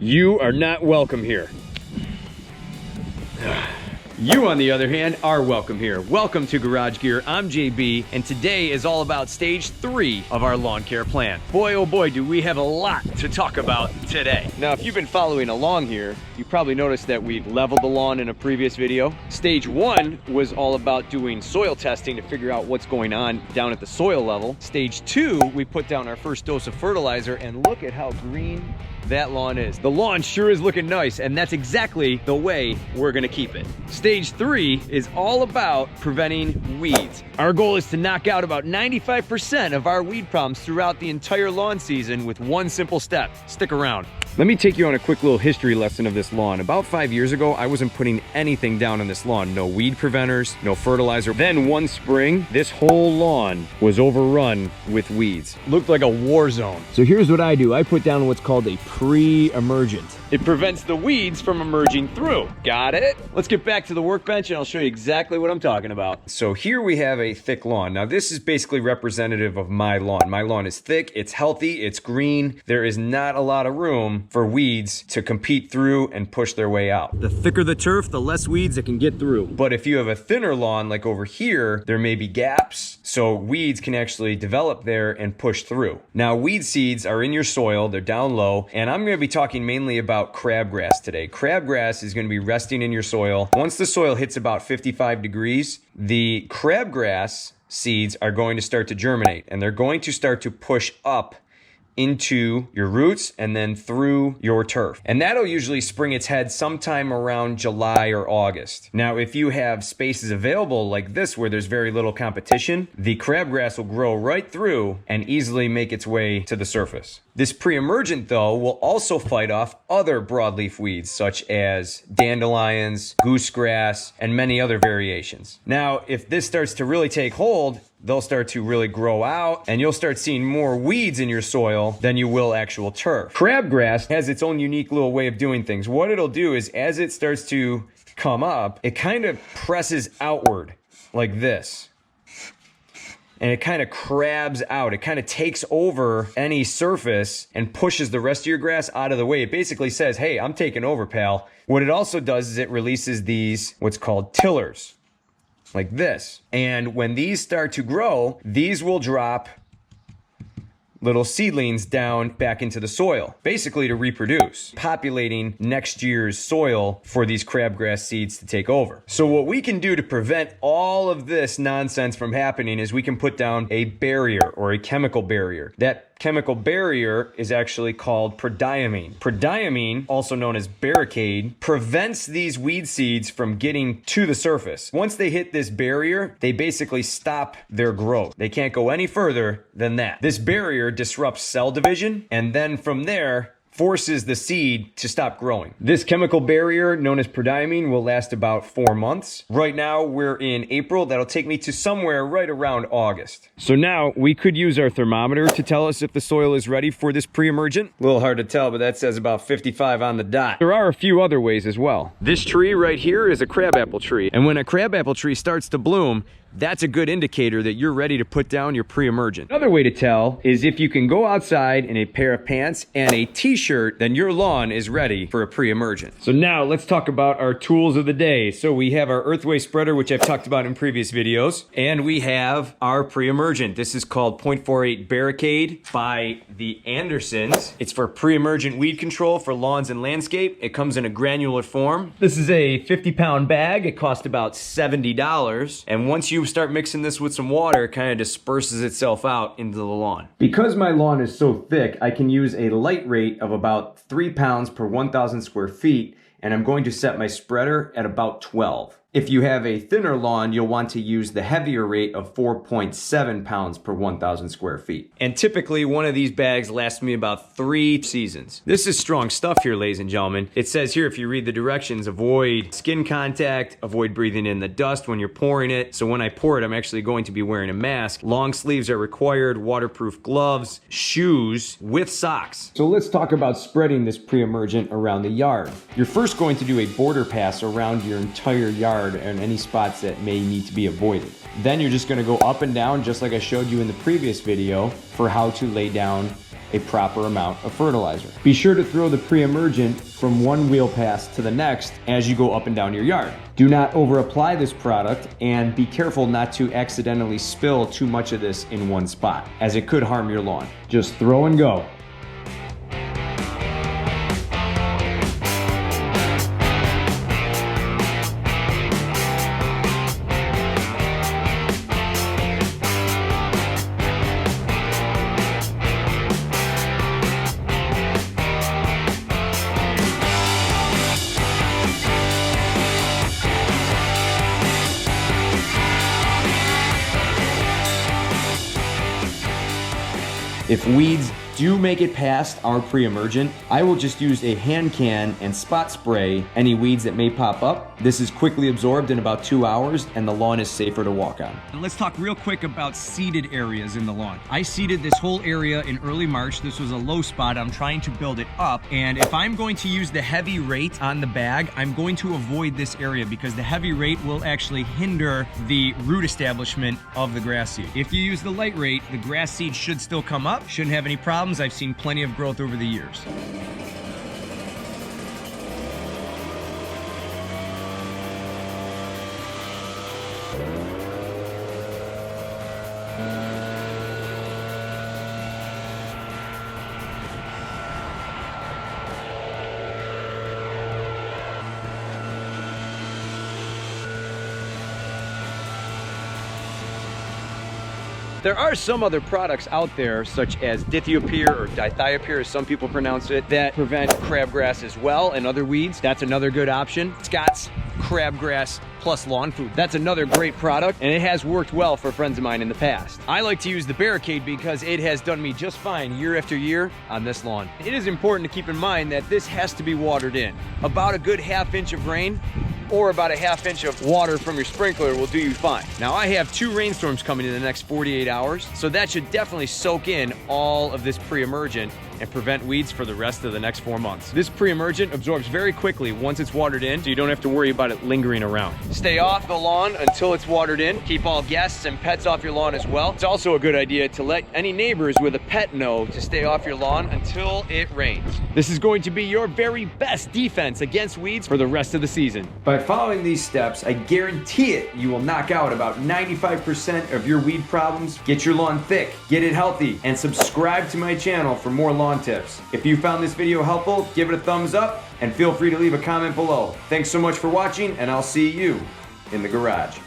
You are not welcome here. You, on the other hand, are welcome here. Welcome to Garage Gear. I'm JB, and today is all about stage 3 of our lawn care plan. Boy, oh boy, do we have a lot to talk about today. Now, if you've been following along here, you probably noticed that we leveled the lawn in a previous video. Stage 1 was all about doing soil testing to figure out what's going on down at the soil level. Stage 2, we put down our first dose of fertilizer, and look at how green that lawn is. The lawn sure is looking nice, and that's exactly the way we're gonna keep it. Stage 3 is all about preventing weeds. Our goal is to knock out about 95% of our weed problems throughout the entire lawn season with one simple step. Stick around. Let me take you on a quick little history lesson of this lawn. About 5 years ago, I wasn't putting anything down on this lawn. No weed preventers, no fertilizer. Then one spring, this whole lawn was overrun with weeds. Looked like a war zone. So here's what I do. I put down what's called a Preemergent. It prevents the weeds from emerging through. Got it? Let's get back to the workbench and I'll show you exactly what I'm talking about. So here we have a thick lawn. Now this is basically representative of my lawn. My lawn is thick, it's healthy, it's green. There is not a lot of room for weeds to compete through and push their way out. The thicker the turf, the less weeds it can get through. But if you have a thinner lawn like over here, there may be gaps, so weeds can actually develop there and push through. Now weed seeds are in your soil, they're down low, and I'm gonna be talking mainly about crabgrass today. Crabgrass is gonna be resting in your soil. Once the soil hits about 55 degrees, the crabgrass seeds are going to start to germinate, and they're going to start to push up into your roots and then through your turf. And that'll usually spring its head sometime around July or August. Now, if you have spaces available like this where there's very little competition, the crabgrass will grow right through and easily make its way to the surface. This pre-emergent, though, will also fight off other broadleaf weeds such as dandelions, goosegrass, and many other variations. Now, if this starts to really take hold, they'll start to really grow out and you'll start seeing more weeds in your soil than you will actual turf. Crabgrass has its own unique little way of doing things. What it'll do is as it starts to come up, it kind of presses outward like this. And it kind of crabs out. It kind of takes over any surface and pushes the rest of your grass out of the way. It basically says, hey, I'm taking over, pal. What it also does is it releases these, what's called tillers. Like this. And when these start to grow, these will drop little seedlings down back into the soil, basically to reproduce, populating next year's soil for these crabgrass seeds to take over. So what we can do to prevent all of this nonsense from happening is we can put down a barrier or a chemical barrier. That chemical barrier is actually called prodiamine. Prodiamine, also known as Barricade, prevents these weed seeds from getting to the surface. Once they hit this barrier, they basically stop their growth. They can't go any further than that. This barrier disrupts cell division, and then from there, forces the seed to stop growing. This chemical barrier, known as prodiamine, will last about 4 months. Right now, we're in April. That'll take me to somewhere right around August. So now, we could use our thermometer to tell us if the soil is ready for this pre-emergent. A little hard to tell, but that says about 55 on the dot. There are a few other ways as well. This tree right here is a crabapple tree. And when a crabapple tree starts to bloom, that's a good indicator that you're ready to put down your pre-emergent. Another way to tell is if you can go outside in a pair of pants and a t-shirt, then your lawn is ready for a pre-emergent. So now let's talk about our tools of the day. So we have our Earthway spreader, which I've talked about in previous videos, and we have our pre-emergent. This is called .48 Barricade by the Andersons. It's for pre-emergent weed control for lawns and landscape. It comes in a granular form. This is a 50-pound bag. It cost about $70. And once you start mixing this with some water, it kind of disperses itself out into the lawn. Because my lawn is so thick, I can use a light rate of about 3 pounds per 1,000 square feet, and I'm going to set my spreader at about 12. If you have a thinner lawn, you'll want to use the heavier rate of 4.7 pounds per 1,000 square feet. And typically, one of these bags lasts me about 3 seasons. This is strong stuff here, ladies and gentlemen. It says here, if you read the directions, avoid skin contact, avoid breathing in the dust when you're pouring it. So when I pour it, I'm actually going to be wearing a mask. Long sleeves are required, waterproof gloves, shoes with socks. So let's talk about spreading this pre-emergent around the yard. You're first going to do a border pass around your entire yard and any spots that may need to be avoided. Then you're just going to go up and down just like I showed you in the previous video for how to lay down a proper amount of fertilizer. Be sure to throw the pre-emergent from one wheel pass to the next as you go up and down your yard. Do not over-apply this product, and be careful not to accidentally spill too much of this in one spot, as it could harm your lawn. Just throw and go. If weeds do make it past our pre-emergent, I will just use a hand can and spot spray any weeds that may pop up. This is quickly absorbed in about 2 hours, and the lawn is safer to walk on. Let's talk real quick about seeded areas in the lawn. I seeded this whole area in early March. This was a low spot. I'm trying to build it up, and if I'm going to use the heavy rate on the bag, I'm going to avoid this area because the heavy rate will actually hinder the root establishment of the grass seed. If you use the light rate, the grass seed should still come up, shouldn't have any problems. I've seen plenty of growth over the years. There are some other products out there, such as Dithiopyr or Dithiopyr, as some people pronounce it, that prevent crabgrass as well and other weeds. That's another good option. Scott's Crabgrass plus lawn food. That's another great product, and it has worked well for friends of mine in the past. I like to use the Barricade because it has done me just fine year after year on this lawn. It is important to keep in mind that this has to be watered in. About a good ½ inch of rain or about a ½ inch of water from your sprinkler will do you fine. Now, I have 2 rainstorms coming in the next 48 hours, so that should definitely soak in all of this pre-emergent and prevent weeds for the rest of the next 4 months. This pre-emergent absorbs very quickly once it's watered in, so you don't have to worry about it lingering around. Stay off the lawn until it's watered in. Keep all guests and pets off your lawn as well. It's also a good idea to let any neighbors with a pet know to stay off your lawn until it rains. This is going to be your very best defense against weeds for the rest of the season. By following these steps, I guarantee it, you will knock out about 95% of your weed problems, get your lawn thick, get it healthy, and subscribe to my channel for more lawn tips. If you found this video helpful, give it a thumbs up and feel free to leave a comment below. Thanks so much for watching, and I'll see you in the garage.